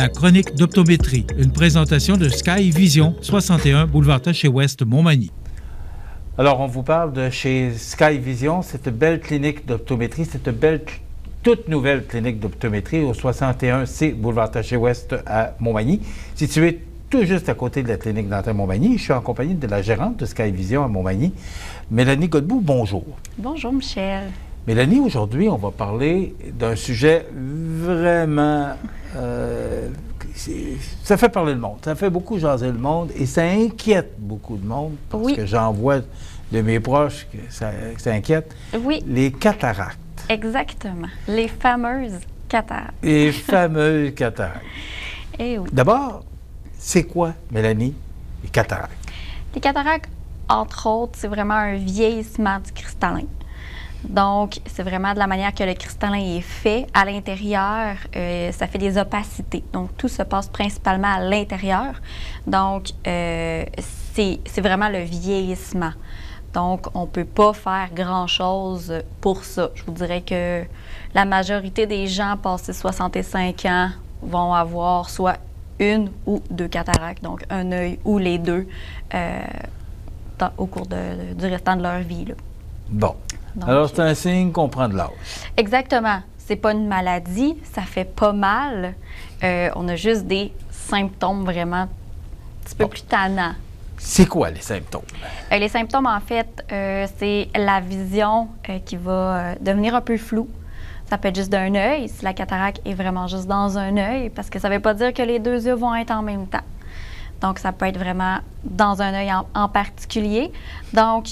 la chronique d'optométrie, une présentation de Sky Vision, 61 boulevard Taché-Ouest, Montmagny. Alors, on vous parle de chez Sky Vision, cette belle clinique d'optométrie, cette belle, toute nouvelle clinique d'optométrie au 61C boulevard Taché-Ouest à Montmagny, située tout juste à côté de la clinique dentaire Montmagny. Je suis en compagnie de la gérante de Sky Vision à Montmagny, Mélanie Godbout. Bonjour. Bonjour, Michel. Mélanie, aujourd'hui, on va parler d'un sujet vraiment... ça fait parler le monde, ça fait beaucoup jaser le monde et ça inquiète beaucoup de monde parce que j'en vois de mes proches que ça inquiète. Oui. Les cataractes. Exactement. Les fameuses cataractes. Les fameuses cataractes. Eh oui. D'abord, c'est quoi, Mélanie, les cataractes? Les cataractes, entre autres, c'est vraiment un vieillissement du cristallin. Donc, c'est vraiment de la manière que le cristallin est fait. À l'intérieur, ça fait des opacités. Donc, tout se passe principalement à l'intérieur. Donc, c'est vraiment le vieillissement. Donc, on ne peut pas faire grand-chose pour ça. Je vous dirais que la majorité des gens passés 65 ans vont avoir soit une ou deux cataractes, donc un œil ou les deux, au cours du restant de leur vie, là. Bon. Donc, alors, c'est un signe qu'on prend de l'âge. Exactement. C'est pas une maladie, ça fait pas mal. On a juste des symptômes vraiment un petit peu plus tannants. C'est quoi les symptômes? Les symptômes, en fait, c'est la vision qui va devenir un peu floue. Ça peut être juste d'un œil, si la cataracte est vraiment juste dans un œil, parce que ça ne veut pas dire que les deux yeux vont être en même temps. Donc, ça peut être vraiment dans un œil en particulier. Donc,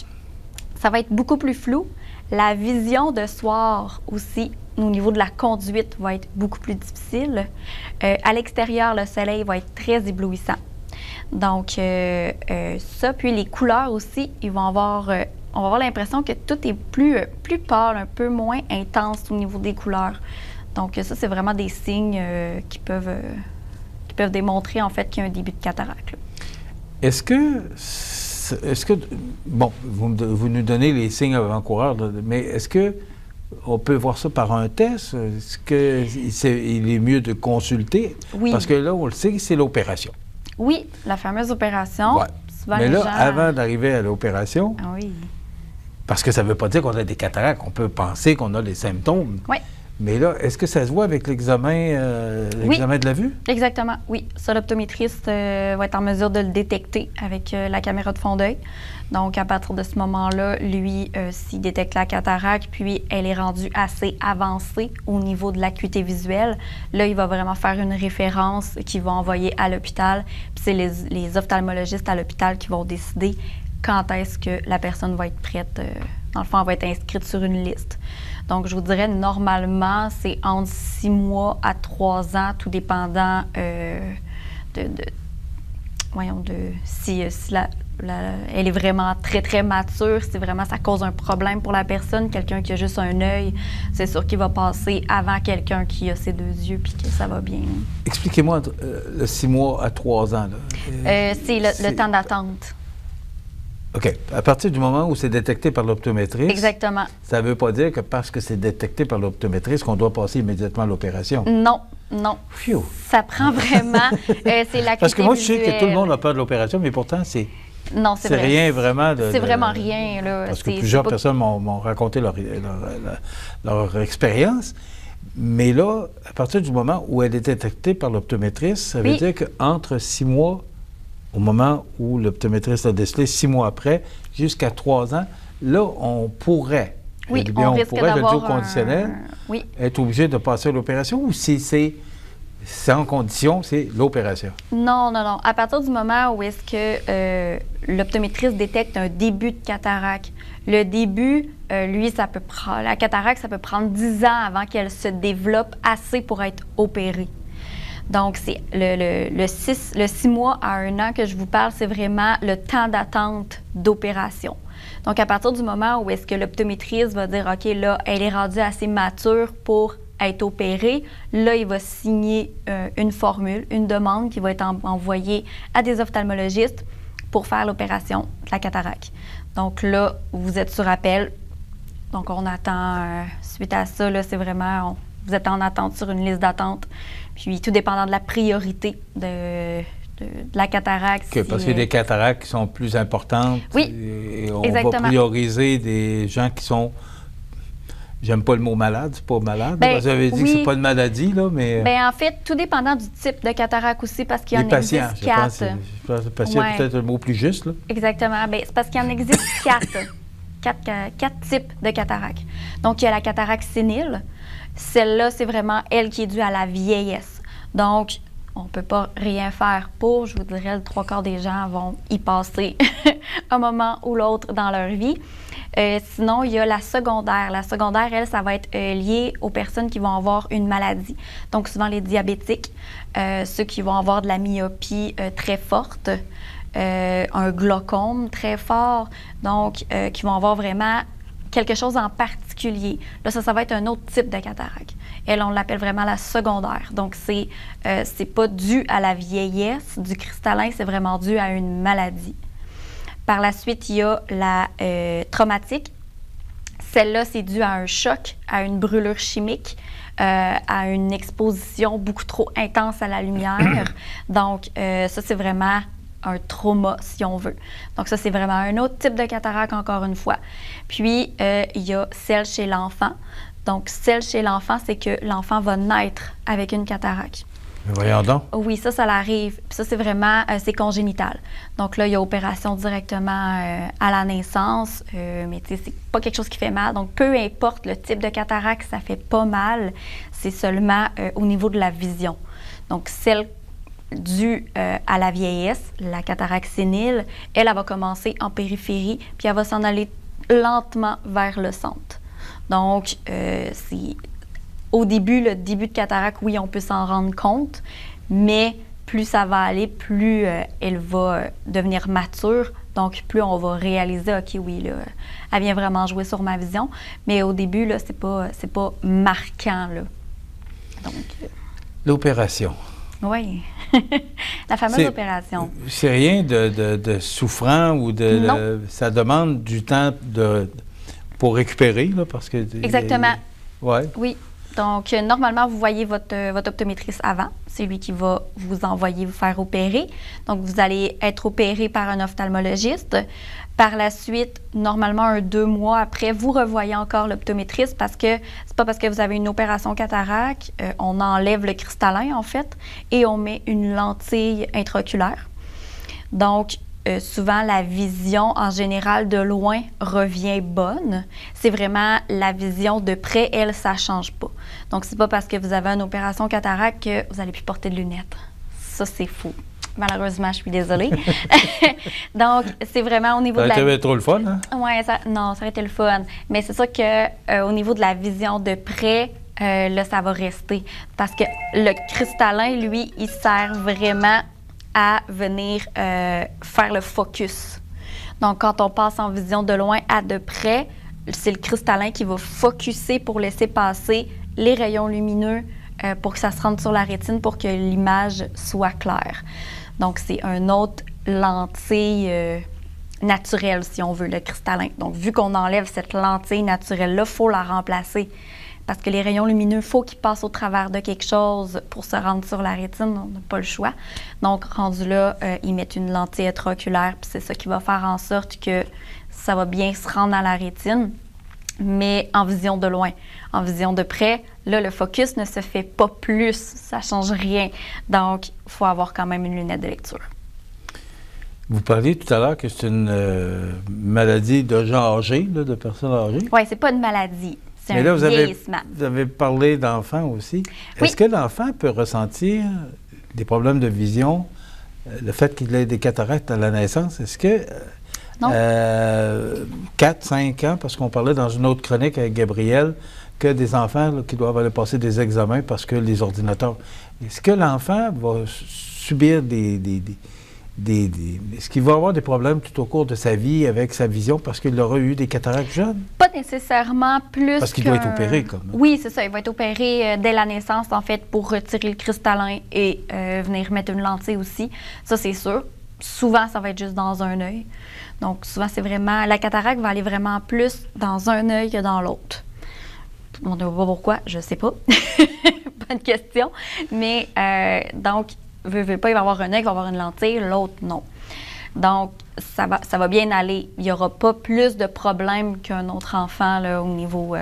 ça va être beaucoup plus flou. La vision de soir aussi, au niveau de la conduite, va être beaucoup plus difficile. À l'extérieur, le soleil va être très éblouissant. Donc, ça, puis les couleurs aussi, on va avoir l'impression que tout est plus pâle, un peu moins intense au niveau des couleurs. Donc, ça, c'est vraiment des signes qui peuvent démontrer, en fait, qu'il y a un début de cataracte, là. Est-ce que, bon, vous nous donnez les signes avant-coureurs, mais est-ce que on peut voir ça par un test? Est-ce qu'il est mieux de consulter? Oui. Parce que là, on le sait, c'est l'opération. Oui, la fameuse opération. Ouais. Mais là, avant d'arriver à l'opération, oui. Parce que ça ne veut pas dire qu'on a des cataractes, on peut penser qu'on a les symptômes. Oui. Mais là, est-ce que ça se voit avec l'examen de la vue? Exactement, oui. Ça, l'optométriste va être en mesure de le détecter avec la caméra de fond d'œil. Donc, à partir de ce moment-là, lui, s'il détecte la cataracte, puis elle est rendue assez avancée au niveau de l'acuité visuelle, là, il va vraiment faire une référence qu'il va envoyer à l'hôpital. Puis c'est les ophtalmologistes à l'hôpital qui vont décider quand est-ce que la personne va être prête. Dans le fond, elle va être inscrite sur une liste. Donc, je vous dirais, normalement, c'est entre 6 mois à 3 ans, tout dépendant si elle est vraiment très, très mature, si vraiment ça cause un problème pour la personne. Quelqu'un qui a juste un œil, c'est sûr qu'il va passer avant quelqu'un qui a ses deux yeux puis que ça va bien. Expliquez-moi, le 6 mois à 3 ans. C'est le temps d'attente. OK. À partir du moment où c'est détecté par l'optométriste, exactement. Ça ne veut pas dire que parce que c'est détecté par l'optométriste qu'on doit passer immédiatement à l'opération. Non, non. Phew. Ça prend vraiment... c'est l'acuité Parce que moi, visuelle. Je sais que tout le monde a peur de l'opération, mais pourtant, c'est rien vraiment de... C'est vraiment rien, là. Parce que plusieurs personnes m'ont raconté leur expérience. Mais là, à partir du moment où elle est détectée par l'optométriste, ça veut dire qu'entre 6 mois... au moment où l'optométriste a décelé, 6 mois après, jusqu'à 3 ans, là, on pourrait, on risque pourrait, je le dis au conditionnel, être obligé de passer à l'opération ou si c'est en condition, c'est l'opération? Non, non, non. À partir du moment où est-ce que l'optométriste détecte un début de cataracte, le début, lui, la cataracte, ça peut prendre 10 ans avant qu'elle se développe assez pour être opérée. Donc, c'est le 6 mois à 1 an que je vous parle, c'est vraiment le temps d'attente d'opération. Donc, à partir du moment où est-ce que l'optométriste va dire, OK, là, elle est rendue assez mature pour être opérée, là, il va signer une formule, une demande qui va être envoyée à des ophtalmologistes pour faire l'opération de la cataracte. Donc là, vous êtes sur appel. Donc, on attend, suite à ça, là, c'est vraiment... vous êtes en attente sur une liste d'attente. Puis, tout dépendant de la priorité de la cataracte. Parce qu'il y a des cataractes qui sont plus importantes. Oui, et on exactement. va prioriser des gens qui sont... J'aime pas le mot malade, c'est pas malade. Vous avez dit que c'est pas une maladie, là, mais... Bien, en fait, tout dépendant du type de cataracte aussi, parce qu'il y en existe 4. Je pense que patient est peut-être le mot plus juste, là. Exactement. Bien, c'est parce qu'il y en existe 4 types de cataracte. Donc, il y a la cataracte sénile. Celle-là, c'est vraiment elle qui est due à la vieillesse. Donc, on ne peut pas rien faire pour. Je vous dirais, le 3/4 des gens vont y passer un moment ou l'autre dans leur vie. Sinon, il y a la secondaire. La secondaire, elle, ça va être lié aux personnes qui vont avoir une maladie. Donc, souvent les diabétiques, ceux qui vont avoir de la myopie très forte, un glaucome très fort, donc qui vont avoir vraiment quelque chose en particulier. Là, ça va être un autre type de cataracte. Elle, on l'appelle vraiment la secondaire. Donc, c'est pas dû à la vieillesse du cristallin, c'est vraiment dû à une maladie. Par la suite, il y a la traumatique. Celle-là, c'est dû à un choc, à une brûlure chimique, à une exposition beaucoup trop intense à la lumière. Donc, ça, c'est vraiment un trauma, si on veut. Donc, ça, c'est vraiment un autre type de cataracte, encore une fois. Puis, il y a celle chez l'enfant. Donc, celle chez l'enfant, c'est que l'enfant va naître avec une cataracte. Voyons donc. Oui, ça l'arrive. Puis ça, c'est vraiment, c'est congénital. Donc là, il y a opération directement à la naissance, mais tu sais, c'est pas quelque chose qui fait mal. Donc, peu importe le type de cataracte, ça fait pas mal. C'est seulement au niveau de la vision. Donc, celle due à la vieillesse, la cataracte sénile, elle va commencer en périphérie, puis elle va s'en aller lentement vers le centre. Donc, c'est... Au début, le début de cataracte, oui, on peut s'en rendre compte, mais plus ça va aller, plus elle va devenir mature. Donc, plus on va réaliser, OK, oui, là, elle vient vraiment jouer sur ma vision. Mais au début, là, c'est pas marquant, là. Donc... L'opération. Oui, la fameuse opération. C'est rien de souffrant ou de... ça demande du temps pour récupérer, là, parce que... Exactement. Ouais. Oui. Donc, normalement, vous voyez votre optométriste avant. C'est lui qui va vous envoyer vous faire opérer. Donc, vous allez être opéré par un ophtalmologiste. Par la suite, normalement, 2 mois après, vous revoyez encore l'optométriste parce que c'est pas parce que vous avez une opération cataracte, on enlève le cristallin, en fait, et on met une lentille intraoculaire. Donc, souvent, la vision, en général, de loin, revient bonne. C'est vraiment la vision de près, elle, ça ne change pas. Donc, c'est pas parce que vous avez une opération cataracte que vous n'allez plus porter de lunettes. Ça, c'est fou. Malheureusement, je suis désolée. Donc, c'est vraiment au niveau de la... Ça aurait été trop le fun, hein? Oui, non, ça aurait été le fun. Mais c'est sûr qu'au niveau de la vision de près, là, ça va rester. Parce que le cristallin, lui, il sert vraiment à venir faire le focus. Donc, quand on passe en vision de loin à de près, c'est le cristallin qui va focusser pour laisser passer les rayons lumineux pour que ça se rende sur la rétine pour que l'image soit claire. Donc, c'est une autre lentille naturelle, si on veut, le cristallin. Donc, vu qu'on enlève cette lentille naturelle-là, il faut la remplacer. Parce que les rayons lumineux, il faut qu'ils passent au travers de quelque chose pour se rendre sur la rétine. On n'a pas le choix. Donc, rendu là, ils mettent une lentille intraoculaire, puis c'est ça qui va faire en sorte que ça va bien se rendre à la rétine, mais en vision de loin. En vision de près, là, le focus ne se fait pas plus. Ça ne change rien. Donc, il faut avoir quand même une lunette de lecture. Vous parliez tout à l'heure que c'est une maladie de gens âgés, là, de personnes âgées. Oui, c'est pas une maladie. Mais là, vous avez parlé d'enfants aussi. Oui. Est-ce que l'enfant peut ressentir des problèmes de vision, le fait qu'il ait des cataractes à la naissance? Est-ce que 4, 5 ans, parce qu'on parlait dans une autre chronique avec Gabriel, que des enfants là, qui doivent aller passer des examens parce que les ordinateurs... Est-ce que l'enfant va subir est-ce qu'il va avoir des problèmes tout au cours de sa vie avec sa vision parce qu'il aura eu des cataractes jeunes? Pas nécessairement plus. Parce qu'il doit être opéré, comme. Oui, c'est ça. Il va être opéré dès la naissance, en fait, pour retirer le cristallin et venir mettre une lentille aussi. Ça, c'est sûr. Souvent, ça va être juste dans un œil. Donc, souvent, c'est vraiment... La cataracte va aller vraiment plus dans un œil que dans l'autre. On ne voit pas pourquoi, je ne sais pas. Bonne question. Mais donc, veut pas, il va avoir un œil, il va avoir une lentille, l'autre, non. Donc, ça va bien aller. Il n'y aura pas plus de problèmes qu'un autre enfant là, au niveau,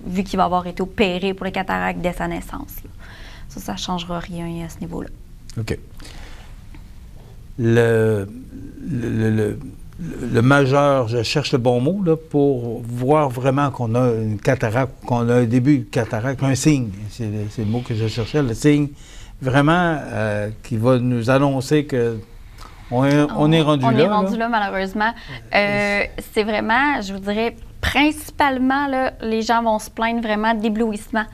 vu qu'il va avoir été opéré pour les cataractes dès sa naissance. Là. Ça ne changera rien à ce niveau-là. OK. Le majeur, je cherche le bon mot, là, pour voir vraiment qu'on a une cataracte, qu'on a un début de cataracte, un signe, c'est le mot que je cherchais, le signe vraiment qui va nous annoncer que on est rendu là. On est rendu là, malheureusement. C'est vraiment, je vous dirais, principalement, là, les gens vont se plaindre vraiment d'éblouissement.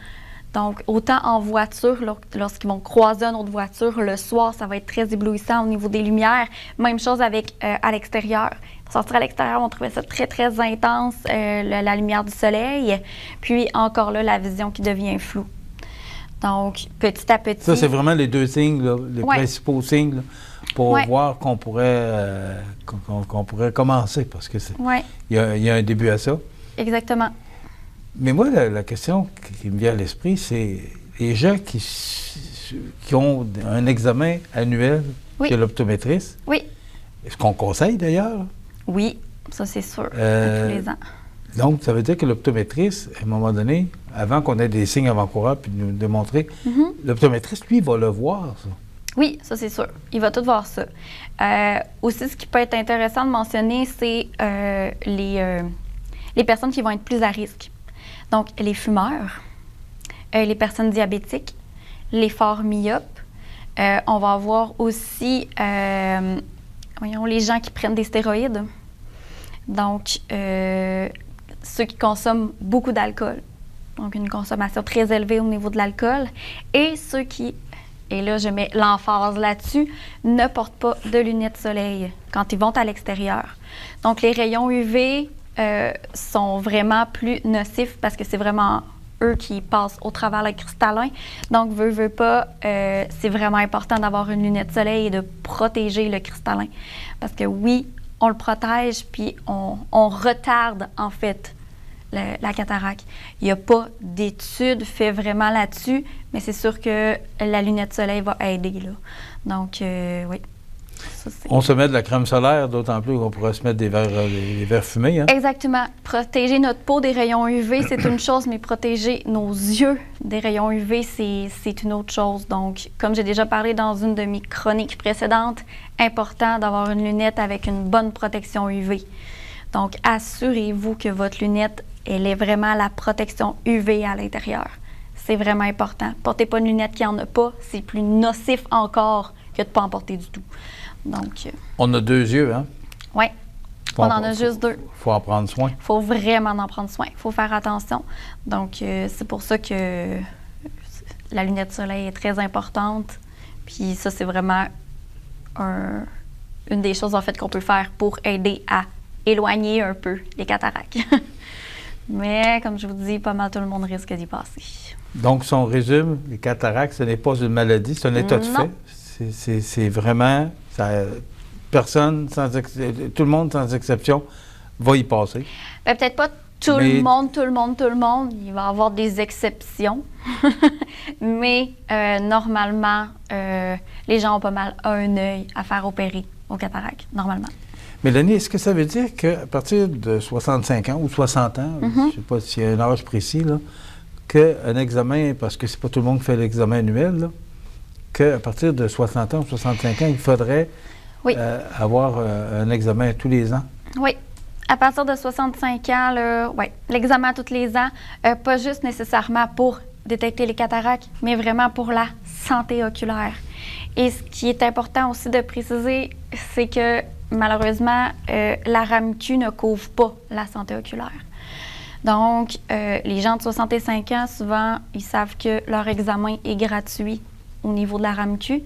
Donc, autant en voiture, lorsqu'ils vont croiser une autre voiture, le soir, ça va être très éblouissant au niveau des lumières. Même chose avec à l'extérieur. Sortir à l'extérieur, on trouvait ça très, très intense, la lumière du soleil. Puis, encore là, la vision qui devient floue. Donc, petit à petit... Ça, c'est vraiment les deux signes, là, les principaux signes, là, pour voir qu'on pourrait, qu'on pourrait commencer, parce que il y a un début à ça. Exactement. Mais moi, la question qui me vient à l'esprit, c'est les gens qui ont un examen annuel chez l'optométriste. Oui. Est-ce qu'on conseille d'ailleurs? Oui, ça c'est sûr, tous les ans. Donc, ça veut dire que l'optométriste, à un moment donné, avant qu'on ait des signes avant-coureurs puis nous démontrer, l'optométriste, lui, va le voir, ça. Oui, ça c'est sûr. Il va tout voir ça. Aussi, ce qui peut être intéressant de mentionner, c'est les personnes qui vont être plus à risque. Donc, les fumeurs, les personnes diabétiques, les forts myopes. On va avoir aussi, les gens qui prennent des stéroïdes. Donc, ceux qui consomment beaucoup d'alcool. Donc, une consommation très élevée au niveau de l'alcool. Et ceux qui, et là, je mets l'emphase là-dessus, ne portent pas de lunettes soleil quand ils vont à l'extérieur. Donc, les rayons UV sont vraiment plus nocifs parce que c'est vraiment eux qui passent au travers le cristallin. Donc, veut pas, c'est vraiment important d'avoir une lunette soleil et de protéger le cristallin. Parce que oui, on le protège, puis on retarde, en fait, la cataracte. Il n'y a pas d'études faites vraiment là-dessus, mais c'est sûr que la lunette soleil va aider, là. Donc, oui. Ça, on se met de la crème solaire, d'autant plus qu'on pourrait se mettre des verres fumés. Hein? Exactement. Protéger notre peau des rayons UV, c'est une chose, mais protéger nos yeux des rayons UV, c'est une autre chose. Donc, comme j'ai déjà parlé dans une de mes chroniques précédentes, important d'avoir une lunette avec une bonne protection UV. Donc, assurez-vous que votre lunette, elle est vraiment la protection UV à l'intérieur. C'est vraiment important. Portez pas une lunette qui n'en a pas, c'est plus nocif encore que de ne pas en porter du tout. Donc, on a deux yeux, hein? Oui. On en a juste deux. Il faut en prendre soin. Il faut vraiment en prendre soin. Il faut faire attention. Donc, c'est pour ça que la lunette soleil est très importante. Puis ça, c'est vraiment une des choses, en fait, qu'on peut faire pour aider à éloigner un peu les cataractes. Mais, comme je vous dis, pas mal tout le monde risque d'y passer. Donc, si on résume, les cataractes, ce n'est pas une maladie, c'est un état de fait. C'est vraiment... personne, tout le monde, sans exception, va y passer. Ben, peut-être pas tout le monde. Il va y avoir des exceptions. Mais normalement, les gens ont pas mal un œil à faire opérer au cataracte, normalement. Mélanie, est-ce que ça veut dire qu'à partir de 65 ans ou 60 ans, je ne sais pas s'il y a un âge précis, là, qu'un examen, parce que c'est pas tout le monde qui fait l'examen annuel, là, qu'à partir de 60 ans ou 65 ans, il faudrait avoir un examen tous les ans? Oui. À partir de 65 ans, l'examen tous les ans, pas juste nécessairement pour détecter les cataractes, mais vraiment pour la santé oculaire. Et ce qui est important aussi de préciser, c'est que malheureusement, la RAMQ ne couvre pas la santé oculaire. Donc, les gens de 65 ans, souvent, ils savent que leur examen est gratuit au niveau de la RAMQ,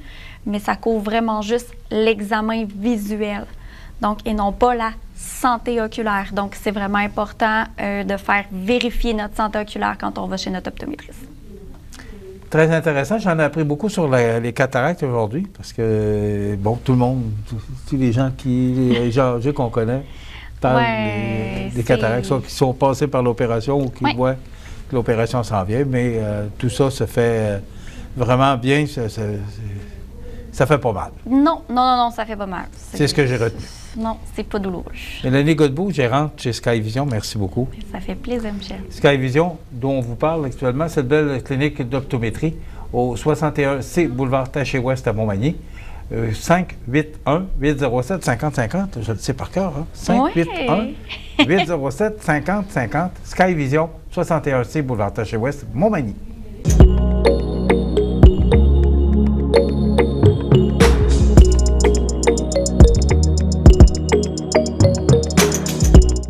mais ça couvre vraiment juste l'examen visuel, donc, et non pas la santé oculaire. Donc, c'est vraiment important de faire vérifier notre santé oculaire quand on va chez notre optométriste. Très intéressant. J'en ai appris beaucoup sur les cataractes aujourd'hui, parce que, bon, tout le monde, tous les gens âgés qu'on connaît, parlent des cataractes, soit qui sont passés par l'opération ou qui voient que l'opération s'en vient, mais tout ça se fait vraiment bien. Ça fait pas mal. Non, ça fait pas mal. C'est ce que j'ai retenu. Non, c'est pas douloureux. Mélanie Godbout, gérante chez Sky Vision, merci beaucoup. Ça fait plaisir, Michel. Sky Vision, dont on vous parle actuellement, cette belle clinique d'optométrie au 61C boulevard Taché-Ouest à Montmagny. 581-807-5050, je le sais par cœur, hein? 581-807-5050, Sky Vision, 61C boulevard Taché-Ouest, Montmagny.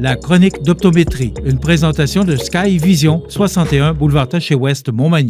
La chronique d'optométrie, une présentation de Sky Vision, 61 boulevard Taché-Ouest, Montmagny.